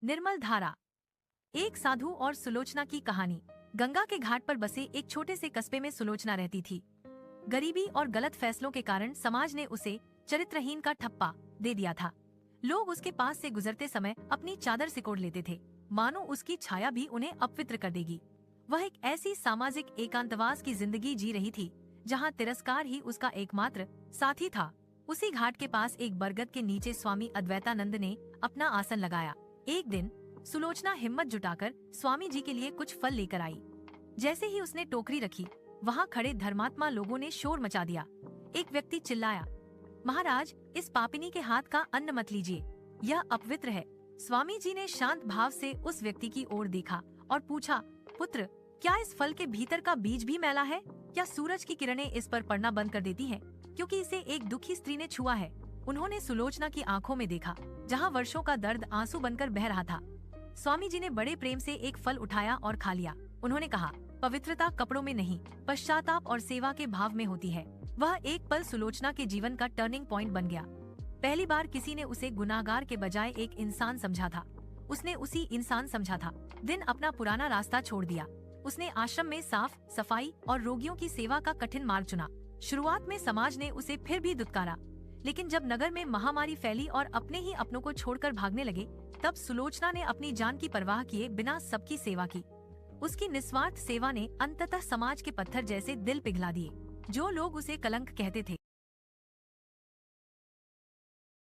निर्मल धारा। एक साधु और सुलोचना की कहानी। गंगा के घाट पर बसे एक छोटे से कस्बे में सुलोचना रहती थी। गरीबी और गलत फैसलों के कारण समाज ने उसे चरित्रहीन का ठप्पा दे दिया था। लोग उसके पास से गुजरते समय अपनी चादर सिकोड़ लेते थे, मानो उसकी छाया भी उन्हें अपवित्र कर देगी। वह एक ऐसी सामाजिक एकांतवास की जिंदगी जी रही थी जहाँ तिरस्कार ही उसका एकमात्र साथी था। उसी घाट के पास एक बरगद के नीचे स्वामी अद्वैतानंद ने अपना आसन लगाया। एक दिन सुलोचना हिम्मत जुटाकर स्वामी जी के लिए कुछ फल लेकर आई। जैसे ही उसने टोकरी रखी, वहाँ खड़े धर्मात्मा लोगों ने शोर मचा दिया। एक व्यक्ति चिल्लाया, महाराज, इस पापिनी के हाथ का अन्न मत लीजिए, यह अपवित्र है। स्वामी जी ने शांत भाव से उस व्यक्ति की ओर देखा और पूछा, पुत्र, क्या इस फल के भीतर का बीज भी मैला है? क्या सूरज की किरणें इस पर पड़ना बंद कर देती हैं, क्योंकि इसे एक दुखी स्त्री ने छुआ है? उन्होंने सुलोचना की आंखों में देखा, जहाँ वर्षों का दर्द आंसू बनकर बह रहा था। स्वामी जी ने बड़े प्रेम से एक फल उठाया और खा लिया। उन्होंने कहा, पवित्रता कपड़ों में नहीं, पश्चाताप और सेवा के भाव में होती है। वह एक पल सुलोचना के जीवन का टर्निंग पॉइंट बन गया। पहली बार किसी ने उसे गुनाहगार के बजाय एक इंसान समझा था। उसने उसी इंसान समझा था। दिन अपना पुराना रास्ता छोड़ दिया। उसने आश्रम में साफ सफाई और रोगियों की सेवा का कठिन मार्ग चुना। शुरुआत में समाज ने उसे फिर भी दुत्कारा, लेकिन जब नगर में महामारी फैली और अपने ही अपनों को छोड़कर भागने लगे, तब सुलोचना ने अपनी जान की परवाह किए बिना सबकी सेवा की। उसकी निस्वार्थ सेवा ने अंततः समाज के पत्थर जैसे दिल पिघला दिए। जो लोग उसे कलंक कहते थे,